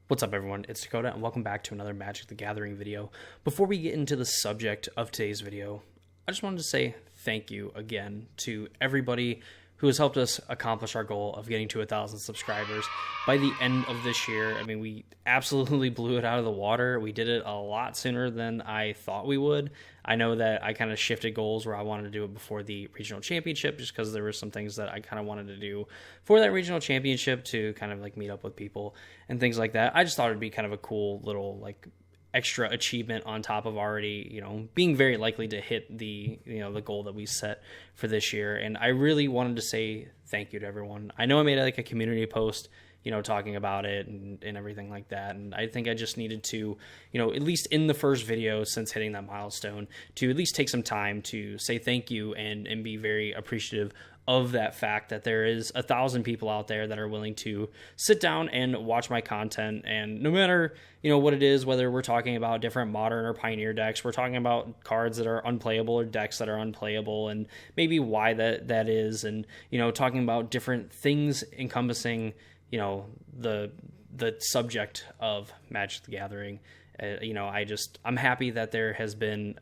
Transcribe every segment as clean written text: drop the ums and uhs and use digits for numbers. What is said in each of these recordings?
What's up, everyone? It's Dakota, and welcome back to another Magic the Gathering video. Before we get into the subject of today's video, I just wanted to say thank you again to everybody who has helped us accomplish our goal of getting to 1,000 subscribers by the end of this year. I mean, we absolutely blew it out of the water. We did it a lot sooner than I thought we would. I know that I kind of shifted goals where I wanted to do it before the regional championship just because there were some things that I kind of wanted to do for that regional championship to kind of like meet up with people and things like that. I just thought it'd be kind of a cool little like extra achievement on top of already, being very likely to hit the goal that we set for this year. And I really wanted to say thank you to everyone. I know I made like a community post, talking about it and everything like that. And I think I just needed to, at least in the first video since hitting that milestone, to at least take some time to say thank you and be very appreciative of that fact that there is 1,000 people out there that are willing to sit down and watch my content. And no matter, what it is, whether we're talking about different modern or pioneer decks, we're talking about cards that are unplayable or decks that are unplayable and maybe why that is. And, talking about different things encompassing, the subject of Magic the Gathering. I'm happy that there has been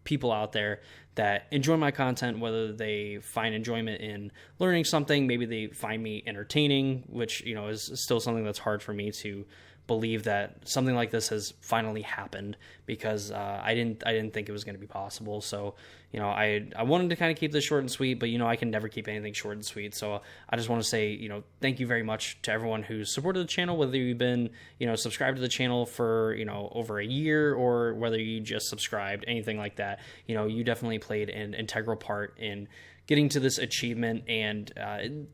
people out there that enjoy my content, whether they find enjoyment in learning something, maybe they find me entertaining, which, is still something that's hard for me to believe that something like this has finally happened because I didn't think it was going to be possible. So, I wanted to kind of keep this short and sweet, but, I can never keep anything short and sweet. So I just want to say, thank you very much to everyone who's supported the channel, whether you've been, subscribed to the channel for, over a year or whether you just subscribed, anything like that. You definitely played an integral part in getting to this achievement, and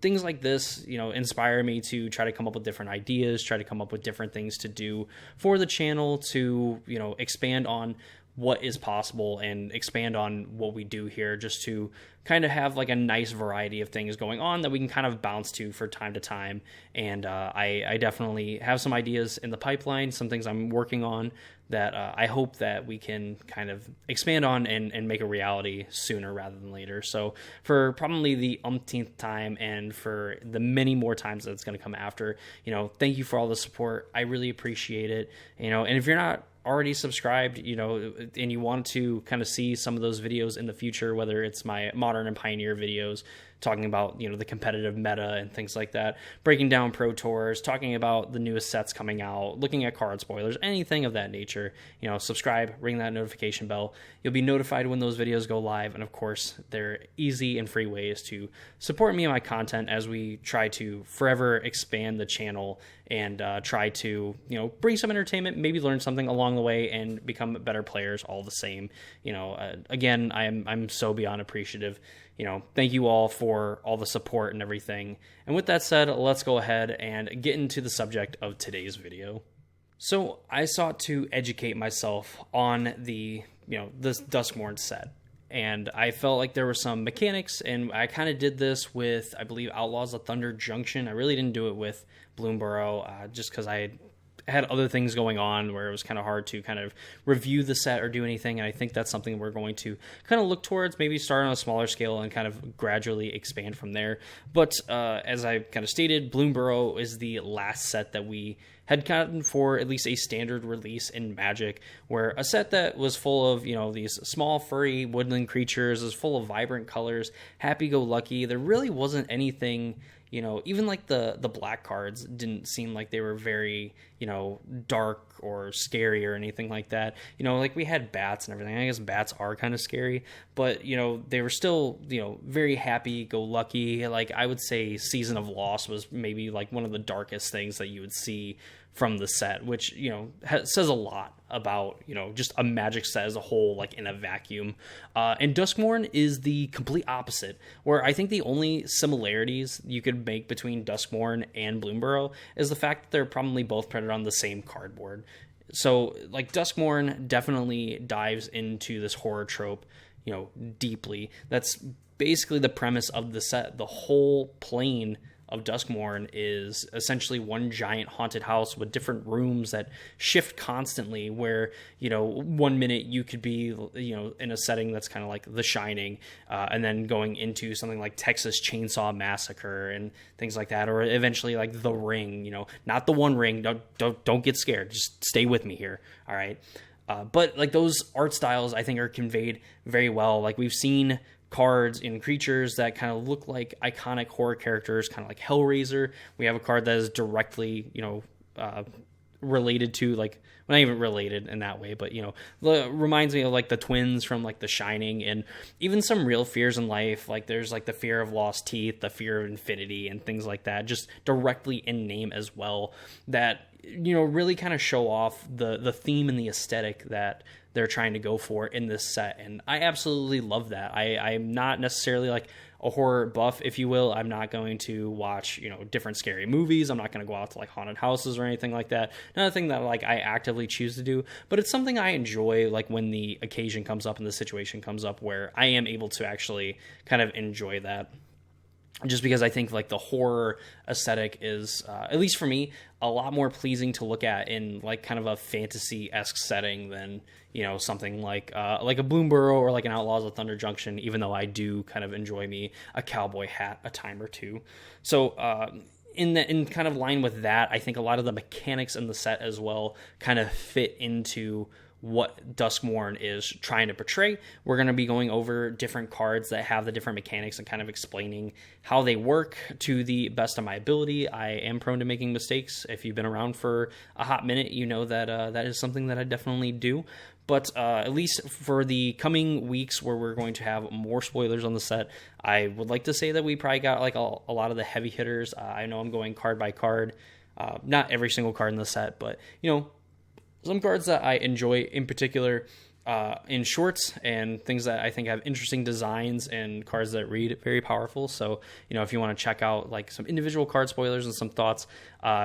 things like this, inspire me to try to come up with different ideas, try to come up with different things to do for the channel to, expand on what is possible and expand on what we do here, just to kind of have like a nice variety of things going on that we can kind of bounce to for time to time. And I definitely have some ideas in the pipeline, some things I'm working on that I hope that we can kind of expand on and make a reality sooner rather than later. So for probably the umpteenth time and for the many more times that it's going to come after, thank you for all the support. I really appreciate it. And if you're not already subscribed, and you want to kind of see some of those videos in the future, whether it's my modern and pioneer videos talking about, the competitive meta and things like that, breaking down pro tours, talking about the newest sets coming out, looking at card spoilers, anything of that nature, subscribe, ring that notification bell. You'll be notified when those videos go live. And of course, they're easy and free ways to support me and my content as we try to forever expand the channel and try to, bring some entertainment, maybe learn something along the way and become better players all the same. Again, I'm so beyond appreciative. Thank you all for all the support and everything. And with that said, let's go ahead and get into the subject of today's video. So I sought to educate myself on the, this Duskmourn set. And I felt like there were some mechanics, and I kind of did this with, I believe, Outlaws of Thunder Junction. I really didn't do it with Bloomborough, just because I had other things going on where it was kind of hard to kind of review the set or do anything. And I think that's something we're going to kind of look towards, maybe start on a smaller scale and kind of gradually expand from there. But as I kind of stated, Bloomborough is the last set that we had gotten for at least a standard release in Magic, where a set that was full of, these small furry woodland creatures, is full of vibrant colors, happy-go-lucky. There really wasn't anything, even like the black cards didn't seem like they were very, dark or scary or anything like that. Like we had bats and everything. I guess bats are kind of scary, but, they were still, very happy-go-lucky. Like I would say Season of Loss was maybe like one of the darkest things that you would see from the set, which, says a lot about, just a Magic set as a whole, like in a vacuum. And Duskmourn is the complete opposite, where I think the only similarities you could make between Duskmourn and Bloomborough is the fact that they're probably both printed on the same cardboard. So, like, Duskmourn definitely dives into this horror trope, deeply. That's basically the premise of the set. The whole plane of Duskmourn is essentially one giant haunted house with different rooms that shift constantly, where, you know, 1 minute you could be, you know, in a setting that's kind of like The Shining, and then going into something like Texas Chainsaw Massacre and things like that, or eventually like The Ring, you know, not the One Ring. Don't get scared. Just stay with me here. All right. But like those art styles, I think, are conveyed very well. Like we've seen cards in creatures that kind of look like iconic horror characters, kind of like Hellraiser. We have a card that is directly, you know, related to, like, well, not even related in that way, but, you know, reminds me of like the twins from like The Shining, and even some real fears in life. Like there's like the fear of lost teeth, the fear of infinity, and things like that, just directly in name as well, that, you know, really kind of show off the theme and the aesthetic that they're trying to go for in this set. And I absolutely love that. I'm not necessarily like a horror buff, if you will. I'm not going to watch, you know, different scary movies. I'm not going to go out to like haunted houses or anything like that. Not a thing that like I actively choose to do, but it's something I enjoy, like when the occasion comes up and the situation comes up where I am able to actually kind of enjoy that. Just because I think like the horror aesthetic is, at least for me, a lot more pleasing to look at in like kind of a fantasy-esque setting than, you know, something like a Bloomburrow or like an Outlaws of Thunder Junction, even though I do kind of enjoy me a cowboy hat a time or two. So in kind of line with that, I think a lot of the mechanics in the set as well kind of fit into what Duskmourn is trying to portray. We're going to be going over different cards that have the different mechanics and kind of explaining how they work to the best of my ability. I am prone to making mistakes. If you've been around for a hot minute, you know that that is something that I definitely do. But at least for the coming weeks where we're going to have more spoilers on the set, I would like to say that we probably got like a lot of the heavy hitters. I know I'm going card by card. Not every single card in the set, but, you know, some cards that I enjoy in particular in shorts, and things that I think have interesting designs, and cards that read very powerful. So, you know, if you want to check out like some individual card spoilers and some thoughts,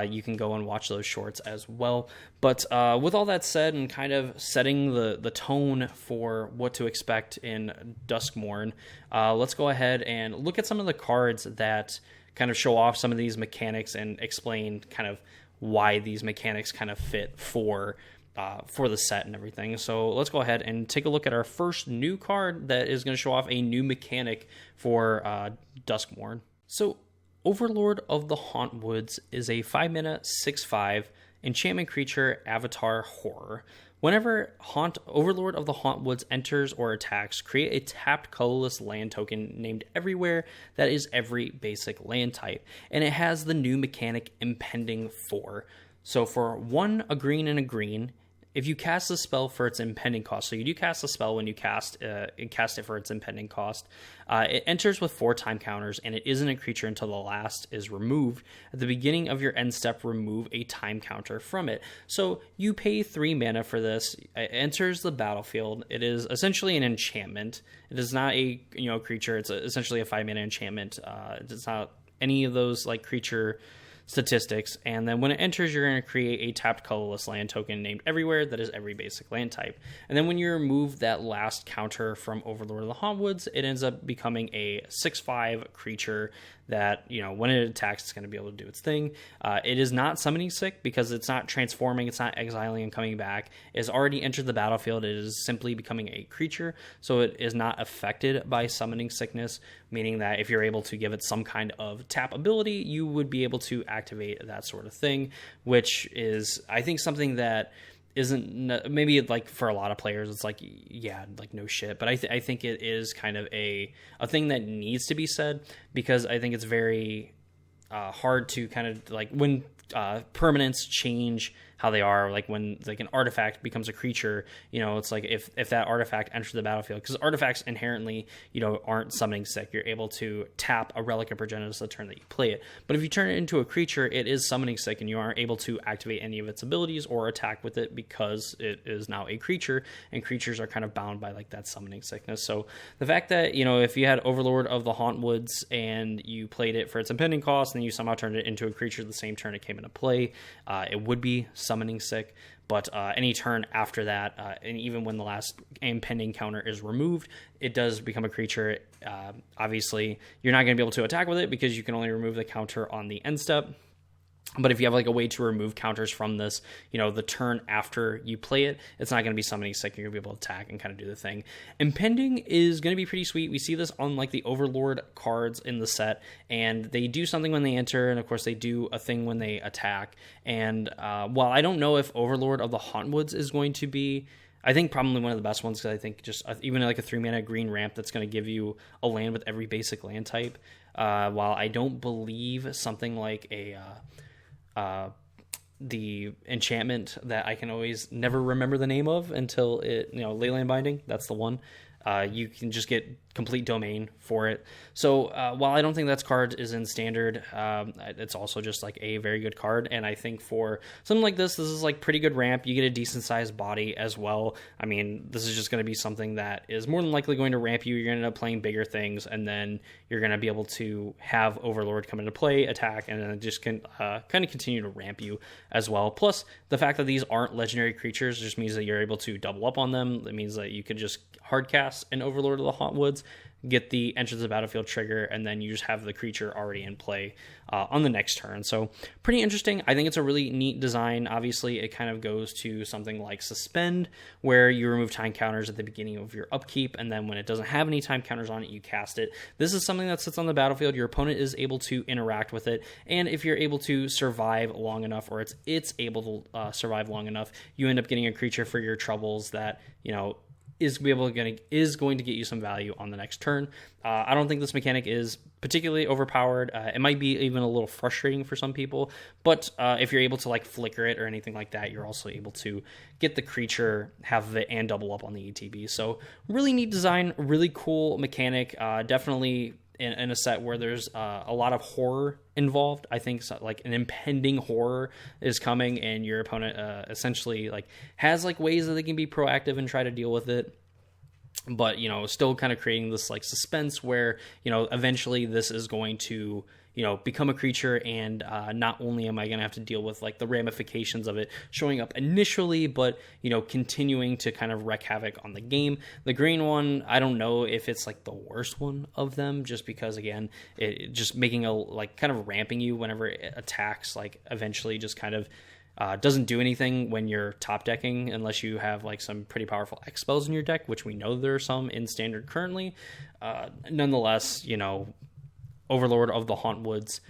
you can go and watch those shorts as well. But with all that said, and kind of setting the tone for what to expect in Duskmourn, let's go ahead and look at some of the cards that kind of show off some of these mechanics and explain kind of why these mechanics kind of fit for the set and everything. So let's go ahead and take a look at our first new card that is going to show off a new mechanic for Duskmourn. So Overlord of the Hauntwoods is a 5-mana 6/5 enchantment creature avatar horror. Whenever Overlord of the Hauntwoods enters or attacks, create a tapped colorless land token named Everywhere that is every basic land type. And it has the new mechanic Impending 4. So for 1, a green and a green, if you cast a spell for its impending cost, so you do cast a spell when you cast it for its impending cost, it enters with 4 time counters, and it isn't a creature until the last is removed. At the beginning of your end step, remove a time counter from it. So you pay 3 mana for this. It enters the battlefield. It is essentially an enchantment. It is not a creature. It's essentially a 5 mana enchantment. It's not any of those like creature statistics, and then when it enters, you're going to create a tapped colorless land token named Everywhere that is every basic land type. And then when you remove that last counter from Overlord of the Hauntwoods, it ends up becoming a 6/5 creature that, when it attacks, it's going to be able to do its thing. It is not summoning sick because it's not transforming, it's not exiling and coming back. It has already entered the battlefield. It is simply becoming a creature, so it is not affected by summoning sickness, meaning that if you're able to give it some kind of tap ability, you would be able to activate that sort of thing, which is, I think, something that isn't maybe like for a lot of players it's like, yeah, like no shit, but I think it is kind of a thing that needs to be said, because I think it's very hard to kind of like when permanents change how they are, like when like an artifact becomes a creature, it's like if that artifact enters the battlefield, because artifacts inherently aren't summoning sick, you're able to tap a Relic of Progenitus the turn that you play it. But if you turn it into a creature, it is summoning sick, and you aren't able to activate any of its abilities or attack with it because it is now a creature, and creatures are kind of bound by like that summoning sickness. So the fact that if you had Overlord of the Hauntwoods and you played it for its impending cost, and you somehow turned it into a creature the same turn it came into play, it would be summoning summoning sick, but any turn after that, and even when the last impending counter is removed, it does become a creature. Obviously, you're not going to be able to attack with it because you can only remove the counter on the end step. But if you have like a way to remove counters from this, the turn after you play it, it's not going to be summoning sick. You're going to be able to attack and kind of do the thing. Impending is going to be pretty sweet. We see this on like the Overlord cards in the set, and they do something when they enter, and of course they do a thing when they attack. And while I don't know if Overlord of the Hauntwoods is going to be, I think probably one of the best ones, because I think just even like a 3-mana green ramp that's going to give you a land with every basic land type. While I don't believe something like the enchantment that I can always never remember the name of until it, Leyland Binding, that's the one. You can just get complete domain for it. So while I don't think that card is in standard, it's also just like a very good card. And I think for something like this is like pretty good ramp. You get a decent sized body as well. I mean, this is just going to be something that is more than likely going to ramp you. You're going to end up playing bigger things, and then you're going to be able to have Overlord come into play, attack, and then it just can kind of continue to ramp you as well. Plus, the fact that these aren't legendary creatures just means that you're able to double up on them. It means that you can just hard cast an Overlord of the Hauntwoods, get the Enter the Battlefield trigger, and then you just have the creature already in play on the next turn. So pretty interesting. I think it's a really neat design. Obviously, it kind of goes to something like Suspend, where you remove time counters at the beginning of your upkeep, and then when it doesn't have any time counters on it, you cast it. This is something that sits on the battlefield. Your opponent is able to interact with it, and if you're able to survive long enough, or it's able to survive long enough, you end up getting a creature for your troubles that, is going to get you some value on the next turn. I don't think this mechanic is particularly overpowered. It might be even a little frustrating for some people, but if you're able to like flicker it or anything like that, you're also able to get the creature, have it, and double up on the ETB. So really neat design, really cool mechanic. Definitely in a set where there's a lot of horror involved. I think like an impending horror is coming, and your opponent essentially like has like ways that they can be proactive and try to deal with it, but still kind of creating this like suspense where eventually this is going to become a creature, and not only am I going to have to deal with like the ramifications of it showing up initially, but continuing to kind of wreak havoc on the game. The green one, I don't know if it's like the worst one of them, just because again, it just making a like kind of ramping you whenever it attacks, like eventually just kind of doesn't do anything when you're top decking unless you have like some pretty powerful X spells in your deck, which we know there are some in standard currently. Nonetheless, Overlord of the Hauntwoods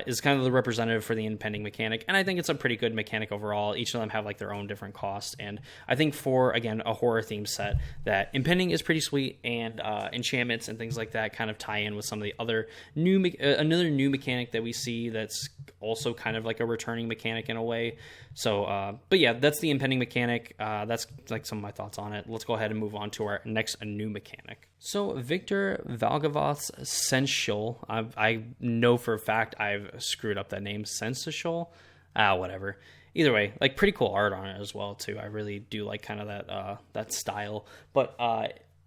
is kind of the representative for the impending mechanic, and I think it's a pretty good mechanic overall. Each of them have like their own different costs, and I think for again a horror themed set, that impending is pretty sweet, and enchantments and things like that kind of tie in with some of the other another new mechanic that we see that's also kind of like a returning mechanic in a way. So but yeah, that's the impending mechanic. That's like some of my thoughts on it. Let's go ahead and move on to our next new mechanic. So Victor Valgavoth's Sensual. I know for a fact I've screwed up that name. Sensual? Whatever. Either way, like pretty cool art on it as well too. I really do like kind of that style. But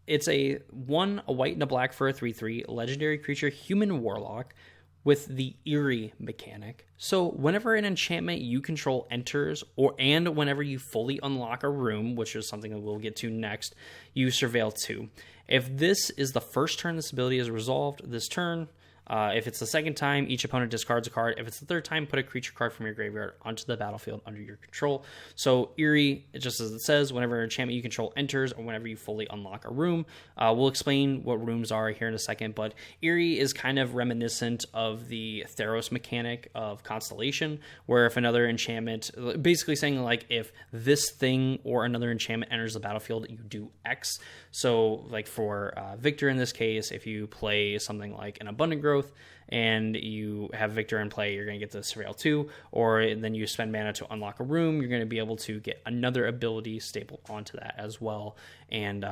it's a white and a black for a 3/3 legendary creature, human warlock, with the Eerie mechanic. So whenever an enchantment you control enters, and whenever you fully unlock a room, which is something that we'll get to next, you surveil 2. If this is the first turn this ability is resolved this turn, if it's the second time, each opponent discards a card. If it's the third time, put a creature card from your graveyard onto the battlefield under your control. So Eerie, just as it says, whenever an enchantment you control enters, or whenever you fully unlock a room. We'll explain what rooms are here in a second, but Eerie is kind of reminiscent of the Theros mechanic of Constellation, where if another enchantment, basically saying like if this thing or another enchantment enters the battlefield, you do X. So like for Victor in this case, if you play something like an Abundant Growth, and you have Victor in play, you're going to get the Surveil 2, or then you spend mana to unlock a room, you're going to be able to get another ability stapled onto that as well. And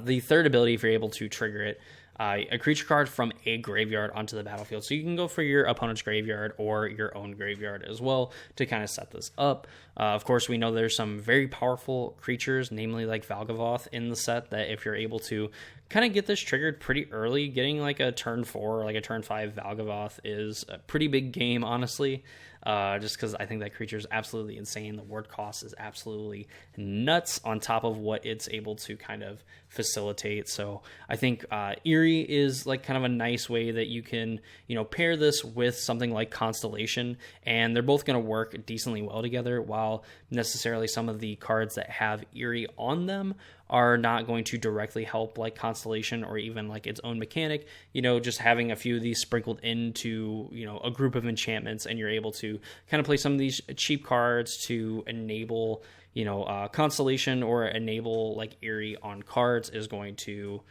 the third ability, if you're able to trigger it, a creature card from a graveyard onto the battlefield. So you can go for your opponent's graveyard or your own graveyard as well to kind of set this up. Of course, we know there's some very powerful creatures, namely like Valgavoth in the set, that if you're able to kind of get this triggered pretty early, getting like a turn 4 or like a turn 5 Valgavoth is a pretty big game, honestly. just because I think that creature is absolutely insane. The ward cost is absolutely nuts on top of what it's able to kind of facilitate. So I think Eerie is like kind of a nice way that you can, pair this with something like Constellation, and they're both going to work decently well together, while necessarily some of the cards that have Eerie on them are not going to directly help like Constellation or even like its own mechanic. Just having a few of these sprinkled into, a group of enchantments, and you're able to kind of play some of these cheap cards to enable, Constellation or enable like Eerie on cards is going to,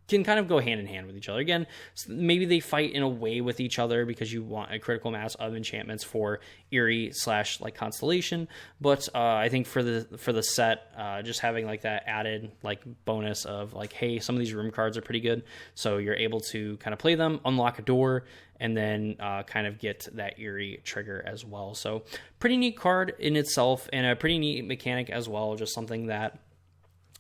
can kind of go hand in hand with each other. Again, maybe they fight in a way with each other because you want a critical mass of enchantments for Eerie / like Constellation. But I think for the set, just having like that added like bonus of like, hey, some of these room cards are pretty good, so you're able to kind of play them, unlock a door, and then kind of get that Eerie trigger as well. So pretty neat card in itself, and a pretty neat mechanic as well. Just something that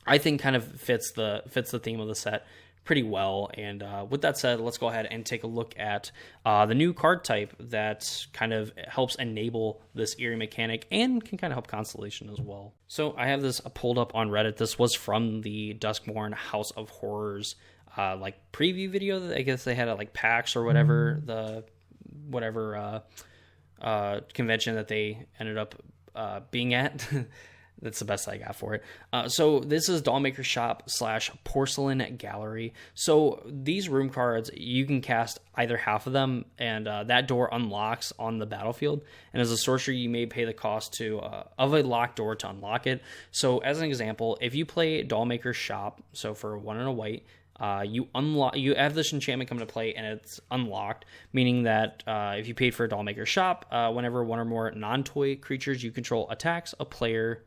I think kind of fits the theme of the set pretty well. And with that said, let's go ahead and take a look at the new card type that kind of helps enable this Eerie mechanic and can kind of help Constellation as well. So I have this pulled up on Reddit. This was from the Duskmourn House of Horrors like preview video that I guess they had at like PAX or whatever, convention that they ended up being at. That's the best I got for it. So this is Dollmaker Shop / Porcelain Gallery. So these room cards, you can cast either half of them, and that door unlocks on the battlefield. And as a sorcerer, you may pay the cost of a locked door to unlock it. So as an example, if you play Dollmaker Shop, so for 1 and a white, you have this enchantment come into play, and it's unlocked, meaning that if you paid for a Dollmaker Shop, whenever one or more non-toy creatures you control attack a player,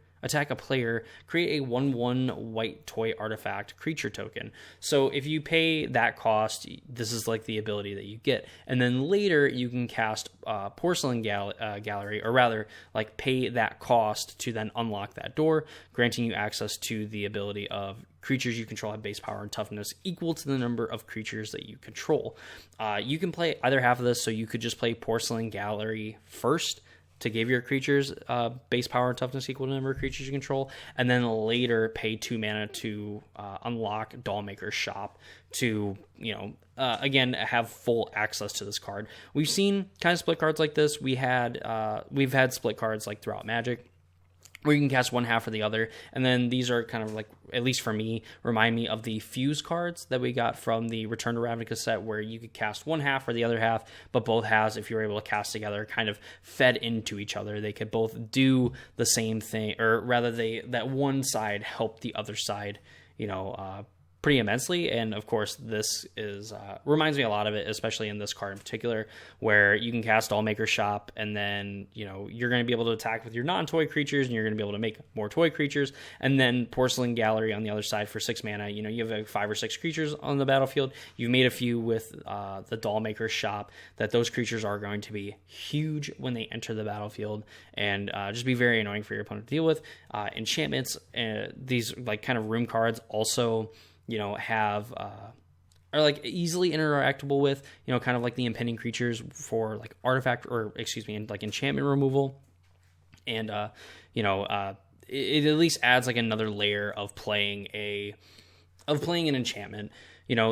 create a 1/1 white toy artifact creature token. So if you pay that cost, this is like the ability that you get. And then later you can cast Porcelain Gallery, or rather like pay that cost to then unlock that door, granting you access to the ability of creatures you control have base power and toughness equal to the number of creatures that you control. You can play either half of this, so you could just play Porcelain Gallery first to give your creatures base power and toughness equal to the number of creatures you control, and then later pay 2 mana to unlock Dollmaker Shop to, again, have full access to this card. We've seen kind of split cards like this. We've had split cards like throughout Magic, where you can cast one half or the other. And then these are kind of like, at least for me, remind me of the Fuse cards that we got from the Return to Ravnica set, where you could cast one half or the other half, but both halves, if you were able to cast together, kind of fed into each other. They could both do the same thing, or rather that one side helped the other side, pretty immensely. And of course, this is reminds me a lot of it, especially in this card in particular, where you can cast Dollmaker Shop, and then you're going to be able to attack with your non-toy creatures, and you're going to be able to make more toy creatures. And then Porcelain Gallery on the other side for 6 mana. You have like 5 or 6 creatures on the battlefield. You've made a few with the Dollmaker Shop, that those creatures are going to be huge when they enter the battlefield, and just be very annoying for your opponent to deal with. Enchantments, these like kind of room cards also are like easily interactable with, kind of like the impending creatures for like like enchantment removal. And, it at least adds like another layer of playing an enchantment.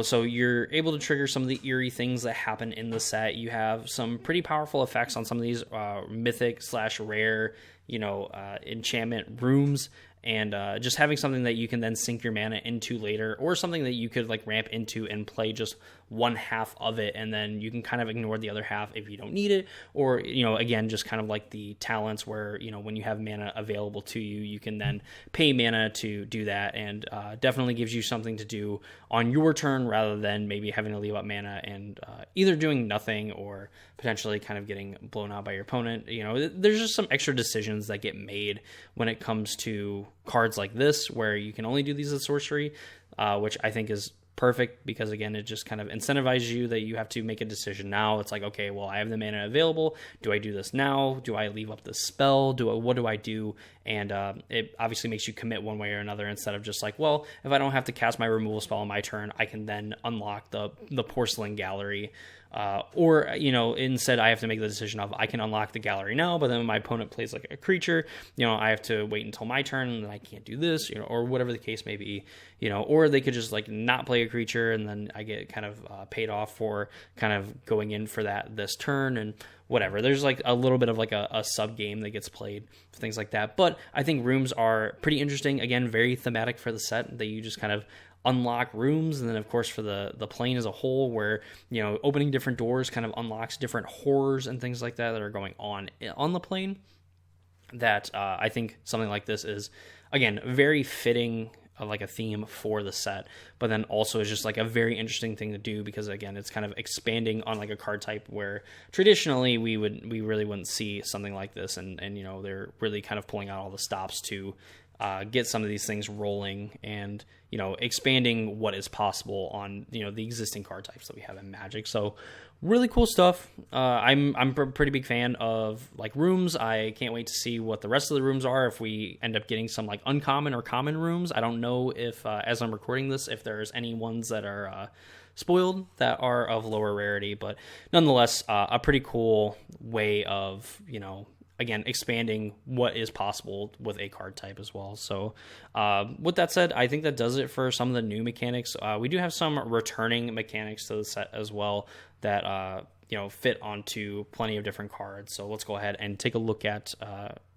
So you're able to trigger some of the Eerie things that happen in the set. You have some pretty powerful effects on some of these mythic / rare, enchantment rooms. And just having something that you can then sink your mana into later, or something that you could like ramp into and play just one half of it, and then you can kind of ignore the other half if you don't need it. Or, again, just kind of like the talents where, when you have mana available to you, you can then pay mana to do that, and definitely gives you something to do on your turn rather than maybe having to leave up mana and either doing nothing or potentially kind of getting blown out by your opponent. There's just some extra decisions that get made when it comes to cards like this, where you can only do these as sorcery, which I think is perfect, because again, it just kind of incentivizes you that you have to make a decision now. It's like, okay, well, I have the mana available. Do I do this now? Do I leave up the spell? What do I do? And it obviously makes you commit one way or another, instead of just like, well, if I don't have to cast my removal spell on my turn, I can then unlock the Porcelain Gallery Or, instead I have to make the decision of I can unlock the gallery now, but then when my opponent plays like a creature, I have to wait until my turn and then I can't do this, or whatever the case may be, or they could just like not play a creature and then I get kind of paid off for kind of going in for this turn and whatever. There's like a little bit of like a sub game that gets played, things like that. But I think rooms are pretty interesting. Again, very thematic for the set that you just kind of unlock rooms, and then of course for the plane as a whole, where opening different doors kind of unlocks different horrors and things like that are going on the plane. That I think something like this is, again, very fitting of like a theme for the set, but then also is just like a very interesting thing to do, because again it's kind of expanding on like a card type where traditionally we really wouldn't see something like this, and they're really kind of pulling out all the stops to get some of these things rolling and expanding what is possible on the existing card types that we have in Magic. So really cool stuff. I'm a pretty big fan of like rooms. I can't wait to see what the rest of the rooms are, if we end up getting some like uncommon or common rooms. I don't know if as I'm recording this, if there's any ones that are spoiled that are of lower rarity, but nonetheless a pretty cool way of again, expanding what is possible with a card type as well. So with that said, I think that does it for some of the new mechanics. We do have some returning mechanics to the set as well that fit onto plenty of different cards. So let's go ahead and take a look at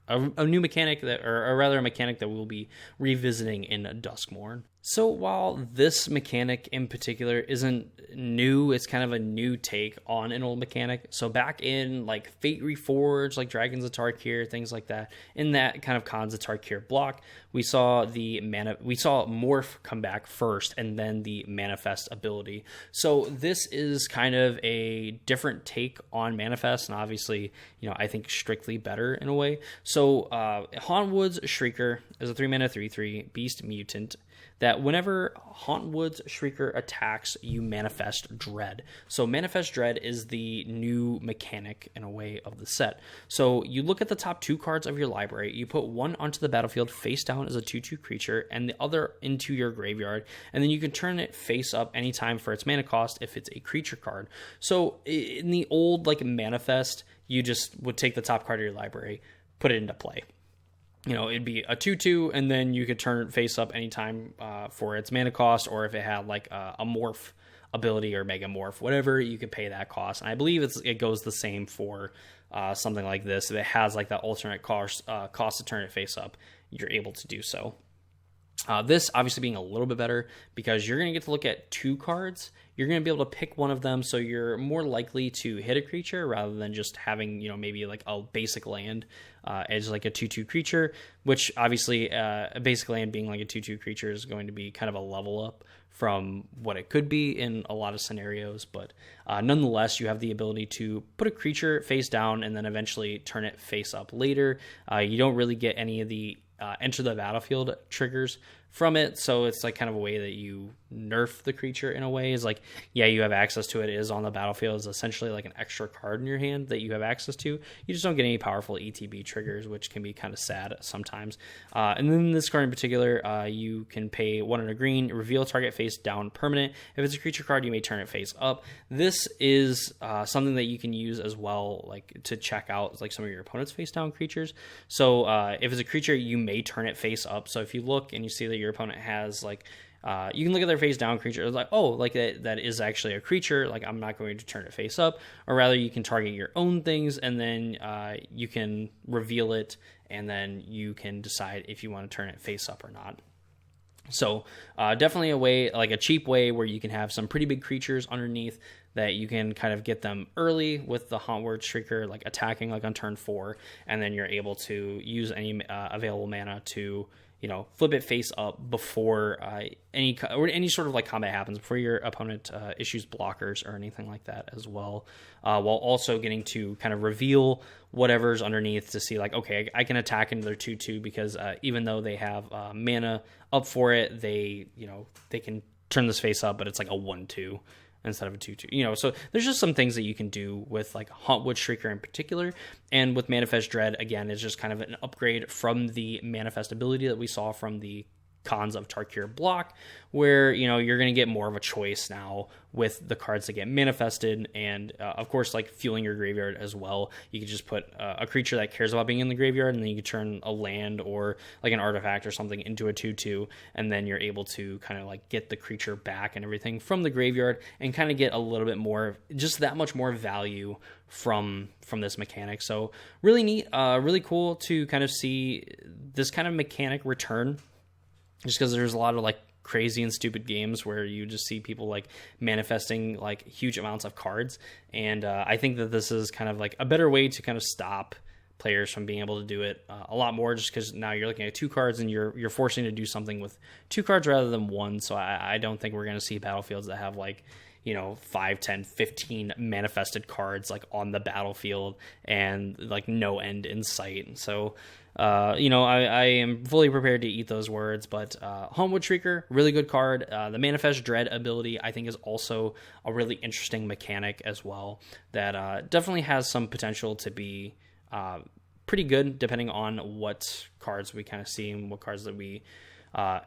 a new mechanic or rather a mechanic that we'll be revisiting in Duskmourn. So while this mechanic in particular isn't new, it's kind of a new take on an old mechanic. So back in like Fate Reforged, like Dragons of Tarkir, things like that, in that kind of Khans of Tarkir block, we saw Morph come back first, and then the Manifest ability. So this is kind of a different take on Manifest, and obviously, I think strictly better in a way. So Hauntwood's Shrieker is a 3-mana 3/3 beast mutant that whenever Hauntwood's Shrieker attacks, you manifest Dread. So manifest Dread is the new mechanic in a way of the set. So you look at the top 2 cards of your library, you put one onto the battlefield face down as a 2/2 creature and the other into your graveyard, and then you can turn it face up anytime for its mana cost if it's a creature card. So in the old like manifest, you just would take the top card of your library, put it into play. It'd be a 2/2, and then you could turn it face up anytime for its mana cost, or if it had like a morph ability or mega morph, whatever, you could pay that cost. And I believe it goes the same for something like this. If it has like that alternate cost to turn it face up, you're able to do so. This obviously being a little bit better because you're going to get to look at 2 cards. You're going to be able to pick one of them, so you're more likely to hit a creature rather than just having, maybe like a basic land as like a 2/2 creature, which obviously a basic land being like a 2/2 creature is going to be kind of a level up from what it could be in a lot of scenarios. But nonetheless, you have the ability to put a creature face down and then eventually turn it face up later. You don't really get any of the enter the battlefield triggers from it, so it's like kind of a way that you nerf the creature in a way. Is like, yeah, you have access to it, it is on the battlefield, is essentially like an extra card in your hand that you have access to. You just don't get any powerful ETB triggers, which can be kind of sad sometimes. And then this card in particular, you can pay 1 and a green, reveal target face down permanent. If it's a creature card, you may turn it face up. This is something that you can use as well, like to check out like some of your opponent's face down creatures. So if it's a creature, you may turn it face up. So if you look and you see that your opponent has like you can look at their face down creature, it's like, oh, like that is actually a creature, like I'm not going to turn it face up. Or rather, you can target your own things, and then you can reveal it, and then you can decide if you want to turn it face up or not. So definitely a way, like a cheap way where you can have some pretty big creatures underneath that you can kind of get them early with the Hauntwood Shrieker, like attacking like on turn 4, and then you're able to use any available mana to flip it face up before any sort of like combat happens, before your opponent issues blockers or anything like that as well, while also getting to kind of reveal whatever's underneath to see like, okay, I can attack into their 2/2 because even though they have mana up for it, they can turn this face up, but it's like a 1/2 instead of a 2/2. So there's just some things that you can do with like Hauntwood Shrieker in particular, and with Manifest Dread, again, is just kind of an upgrade from the Manifest ability that we saw from the cons of Tarkir block, where, you know, you're going to get more of a choice now with the cards that get manifested, and of course, like fueling your graveyard as well. You could just put a creature that cares about being in the graveyard, and then you could turn a land or like an artifact or something into a 2/2, and then you're able to kind of like get the creature back and everything from the graveyard, and kind of get a little bit more, just that much more value from this mechanic. So really neat, really cool to kind of see this kind of mechanic return, just because there's a lot of like crazy and stupid games where you just see people like manifesting like huge amounts of cards, and I think that this is kind of like a better way to kind of stop players from being able to do it a lot more, just because now you're looking at 2 cards and you're forcing to do something with 2 cards rather than 1. So I don't think we're going to see battlefields that have like, you know, 5, 10, 15 manifested cards like on the battlefield and like no end in sight. So you know, I am fully prepared to eat those words, but Homewood Shrieker, really good card. The Manifest Dread ability, I think, is also a really interesting mechanic as well, that definitely has some potential to be pretty good, depending on what cards we kind of see and what cards that we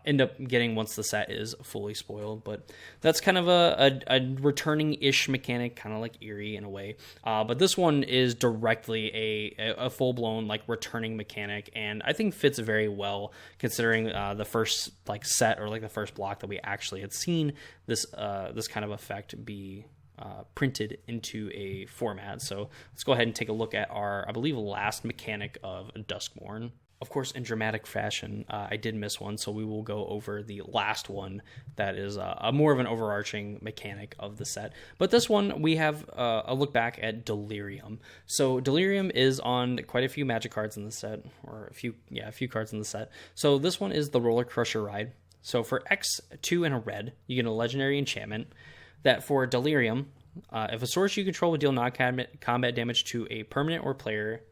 end up getting once the set is fully spoiled. But that's kind of a returning-ish mechanic, kind of like Eerie in a way. But this one is directly a full-blown like returning mechanic, and I think fits very well considering the first like set or like the first block that we actually had seen this kind of effect be printed into a format. So let's go ahead and take a look at our, I believe, last mechanic of Duskmourn. Of course, in dramatic fashion, I did miss one, so we will go over the last one that is a more of an overarching mechanic of the set. But this one, we have a look back at Delirium. So Delirium is on quite a few Magic cards in the set, or a few cards in the set. So this one is the Roller Crusher Ride. So for X2 and a red, you get a legendary enchantment that for Delirium, if a source you control would deal non-combat damage to a permanent or player,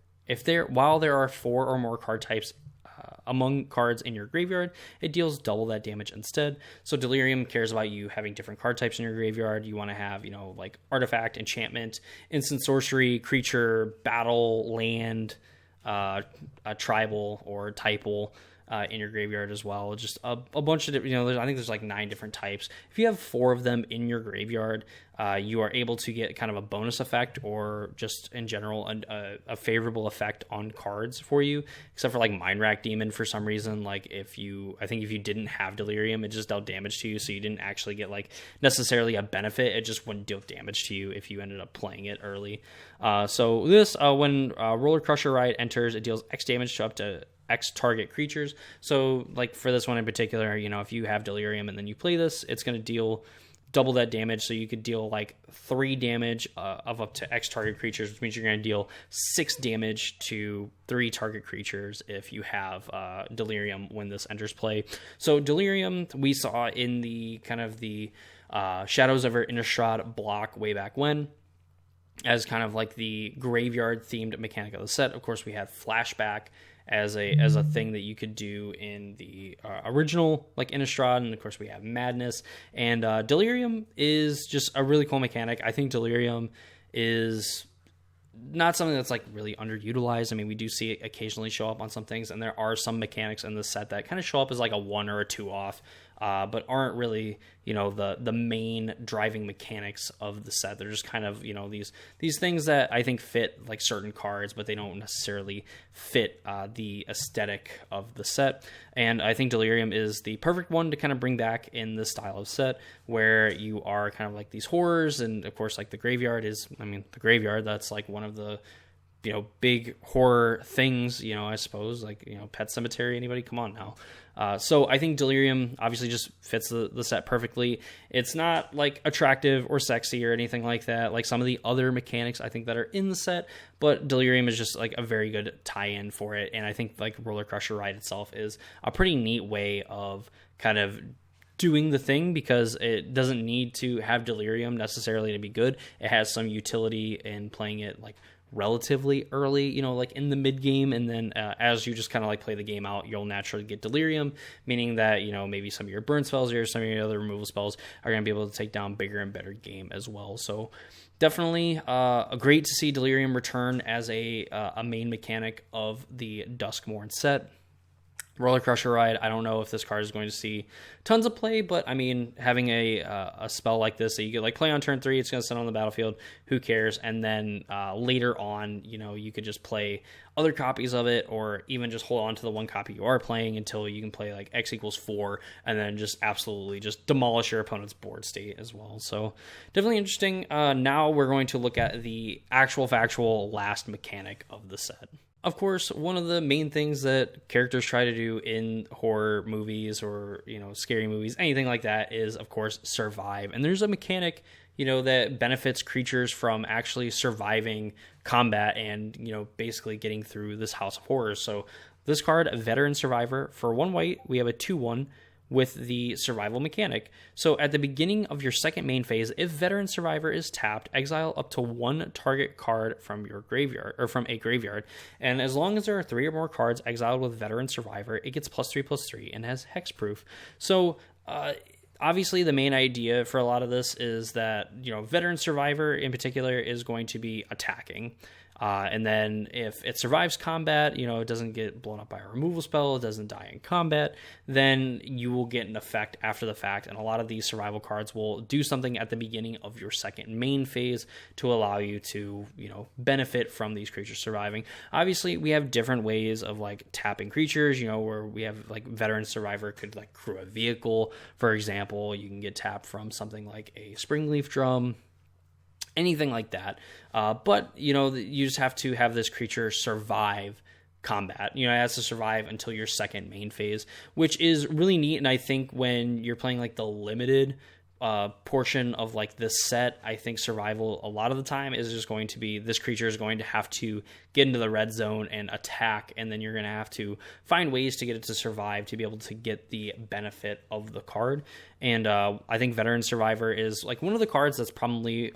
while there are 4 or more card types among cards in your graveyard, it deals double that damage instead. So Delirium cares about you having different card types in your graveyard. You want to have, you know, like artifact, enchantment, instant sorcery, creature, battle, land, a tribal or typal in your graveyard as well. Just a bunch of, you know, I think there's like 9 different types. If you have 4 of them in your graveyard, you are able to get kind of a bonus effect, or just in general a favorable effect on cards for you, except for like Mind Rack Demon for some reason. Like if you didn't have Delirium, it just dealt damage to you, so you didn't actually get like necessarily a benefit. It just wouldn't deal damage to you if you ended up playing it early. So this, when Roller Crusher Ride enters, it deals X damage to up to X target creatures. So like for this one in particular, you know, if you have Delirium and then you play this, it's going to deal double that damage. So you could deal like 3 damage of up to X target creatures, which means you're going to deal 6 damage to 3 target creatures if you have Delirium when this enters play. So Delirium we saw in the kind of the Shadows over Innistrad block way back when, as kind of like the graveyard themed mechanic of the set. Of course, we had Flashback as a thing that you could do in the original like Innistrad, and of course we have Madness, and Delirium is just a really cool mechanic. I think Delirium is not something that's like really underutilized. I mean, we do see it occasionally show up on some things, and there are some mechanics in the set that kind of show up as like a 1 or a 2 off, but aren't really, you know, the main driving mechanics of the set. They're just kind of, you know, these things that I think fit like certain cards, but they don't necessarily fit the aesthetic of the set. And I think Delirium is the perfect one to kind of bring back in this style of set, where you are kind of like these horrors, and of course like the graveyard is, I mean, the graveyard, that's like one of the, you know, big horror things, you know, I suppose, like, you know, Pet Cemetery, anybody, come on now. So I think Delirium obviously just fits the set perfectly. It's not like attractive or sexy or anything like that, like some of the other mechanics I think that are in the set, but Delirium is just like a very good tie-in for it. And I think like Roller Crusher Ride itself is a pretty neat way of kind of doing the thing, because it doesn't need to have Delirium necessarily to be good. It has some utility in playing it like relatively early, you know, like in the mid game, and then as you just kind of like play the game out, you'll naturally get Delirium, meaning that, you know, maybe some of your burn spells or some of your other removal spells are going to be able to take down bigger and better game as well. So definitely great to see Delirium return as a main mechanic of the Duskmourn set. Roller Crusher Ride, I don't know if this card is going to see tons of play, but I mean, having a spell like this that you could like play on turn 3, it's going to sit on the battlefield, who cares? And then later on, you know, you could just play other copies of it, or even just hold on to the one copy you are playing until you can play like X equals 4, and then just absolutely just demolish your opponent's board state as well. So definitely interesting. Now we're going to look at the actual factual last mechanic of the set. Of course, one of the main things that characters try to do in horror movies or, you know, scary movies, anything like that, is, of course, survive. And there's a mechanic, you know, that benefits creatures from actually surviving combat and, you know, basically getting through this House of Horrors. So this card, a Veteran Survivor, for 1 white, we have a 2/1 with the survival mechanic. So at the beginning of your second main phase, if Veteran Survivor is tapped, exile up to 1 target card from your graveyard, or from a graveyard. And as long as there are 3 or more cards exiled with Veteran Survivor, it gets +3/+3 and has hexproof. So obviously the main idea for a lot of this is that, you know, Veteran Survivor in particular is going to be attacking. And then if it survives combat, you know, it doesn't get blown up by a removal spell, it doesn't die in combat, then you will get an effect after the fact. And a lot of these survival cards will do something at the beginning of your second main phase to allow you to, you know, benefit from these creatures surviving. Obviously, we have different ways of like tapping creatures, you know, where we have like Veteran Survivor could like crew a vehicle. For example, you can get tapped from something like a Springleaf Drum, anything like that. But, you know, you just have to have this creature survive combat. You know, it has to survive until your second main phase, which is really neat. And I think when you're playing like the limited portion of like this set, I think survival a lot of the time is just going to be this creature is going to have to get into the red zone and attack, and then you're going to have to find ways to get it to survive to be able to get the benefit of the card. And I think Veteran Survivor is like one of the cards that's probably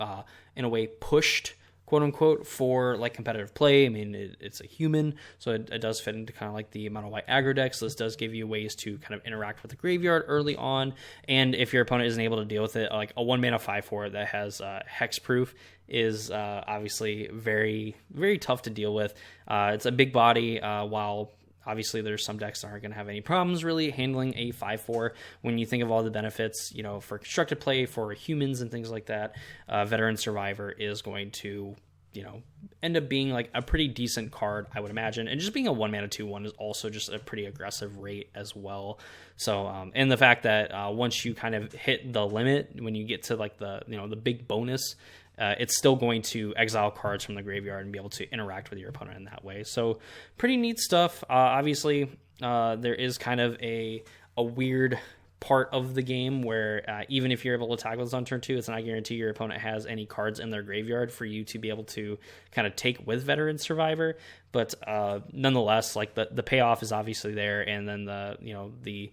in a way pushed, quote unquote, for like competitive play. I mean, it's a human, so it does fit into kind of like the mono white aggro deck. So this does give you ways to kind of interact with the graveyard early on. And if your opponent isn't able to deal with it, like a 1 mana 5/4 that has hexproof is obviously very, very tough to deal with. It's a big body, while obviously there's some decks that aren't going to have any problems really handling a 5/4. When you think of all the benefits, you know, for constructed play, for humans and things like that, Veteran Survivor is going to, you know, end up being like a pretty decent card, I would imagine. And just being a 1 mana 2/1 is also just a pretty aggressive rate as well. So, and the fact that once you kind of hit the limit, when you get to like the, you know, the big bonus, it's still going to exile cards from the graveyard and be able to interact with your opponent in that way. So pretty neat stuff. Obviously, there is kind of a weird part of the game where even if you're able to attack with this on turn 2, it's not guaranteed your opponent has any cards in their graveyard for you to be able to kind of take with Veteran Survivor. But nonetheless, like the payoff is obviously there, and then the, you know, the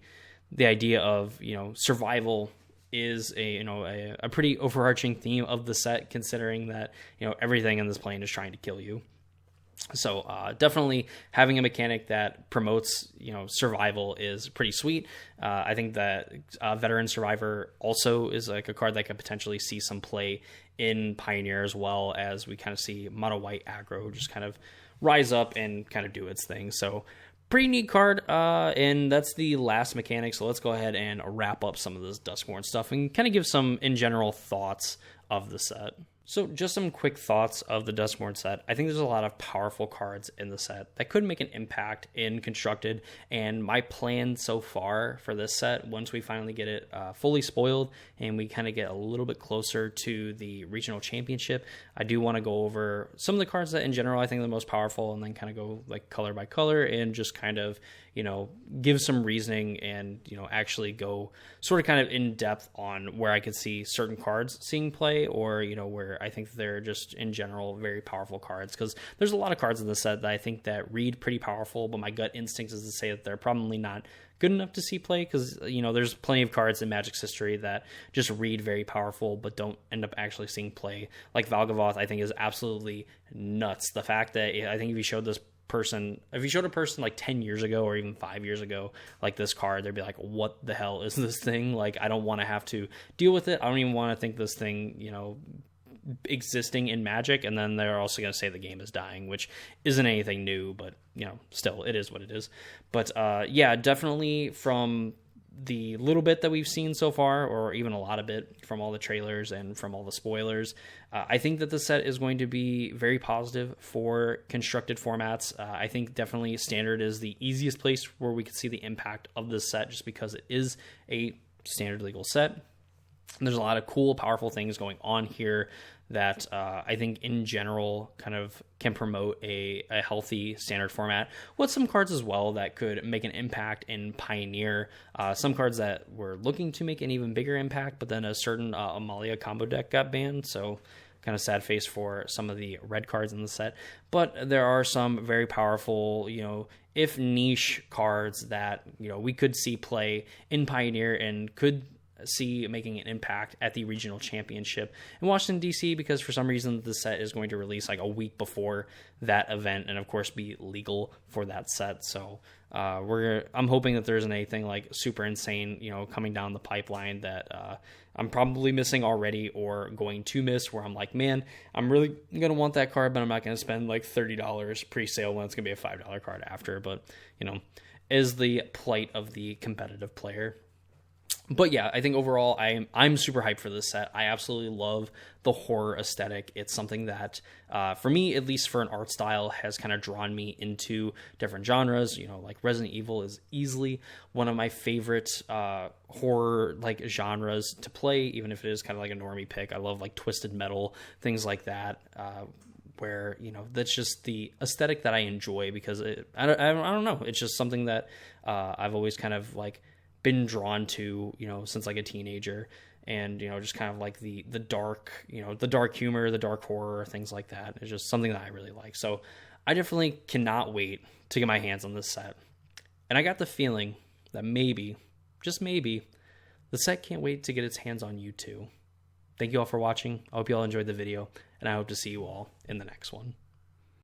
idea of, you know, survival is a pretty overarching theme of the set, considering that, you know, everything in this plane is trying to kill you. So definitely having a mechanic that promotes, you know, survival is pretty sweet. I think that Veteran Survivor also is like a card that could potentially see some play in Pioneer, as well as we kind of see mono white aggro just kind of rise up and kind of do its thing. So pretty neat card, and that's the last mechanic. So let's go ahead and wrap up some of this Duskmourn stuff and kind of give some in general thoughts of the set. So just some quick thoughts of the Duskmourn set. I think there's a lot of powerful cards in the set that could make an impact in Constructed, and my plan so far for this set, once we finally get it fully spoiled and we kind of get a little bit closer to the regional championship, I do want to go over some of the cards that in general I think are the most powerful, and then kind of go like color by color and just kind of, you know, give some reasoning and, you know, actually go sort of kind of in depth on where I could see certain cards seeing play, or, you know, where I think they're just in general very powerful cards. Because there's a lot of cards in the set that I think that read pretty powerful, but my gut instinct is to say that they're probably not good enough to see play, because, you know, there's plenty of cards in Magic's history that just read very powerful but don't end up actually seeing play. Like Valgavoth, I think, is absolutely nuts. The fact that I think if you showed a person like 10 years ago or even 5 years ago like this card, they'd be like, what the hell is this thing? Like, I don't want to have to deal with it. I don't even want to think this thing, you know, existing in Magic, and then they're also going to say the game is dying, which isn't anything new, but still, it is what it is. But yeah, definitely from the little bit that we've seen so far, or even a lot of it from all the trailers and from all the spoilers, I think that the set is going to be very positive for constructed formats. I think definitely Standard is the easiest place where we could see the impact of this set, just because it is a Standard legal set. And there's a lot of cool, powerful things going on here that I think in general kind of can promote a healthy Standard format, with some cards as well that could make an impact in Pioneer. Some cards that were looking to make an even bigger impact, but then a certain Amalia combo deck got banned, so kind of sad face for some of the red cards in the set. But there are some very powerful, if niche cards that we could see play in Pioneer and could see making an impact at the regional championship in Washington, D.C., because for some reason the set is going to release like a week before that event, and of course be legal for that set. So I'm hoping that there isn't anything like super insane coming down the pipeline that I'm probably missing already or going to miss, where I'm like, man, I'm really gonna want that card, but I'm not gonna spend like $30 pre-sale when it's gonna be a $5 card after. But is the plight of the competitive player. But yeah, I think overall I'm super hyped for this set. I absolutely love the horror aesthetic. It's something that, for me, at least for an art style, has kind of drawn me into different genres. Like Resident Evil is easily one of my favorite horror like genres to play, even if it is kind of like a normie pick. I love like Twisted Metal, things like that. Where that's just the aesthetic that I enjoy, because I don't know, it's just something that I've always kind of like been drawn to, since like a teenager, and just kind of like the dark, the dark humor, the dark horror, things like that. It's just something that I really like. So I definitely cannot wait to get my hands on this set, and I got the feeling that maybe, just maybe, the set can't wait to get its hands on you too. Thank you all for watching. I hope you all enjoyed the video, and I hope to see you all in the next one.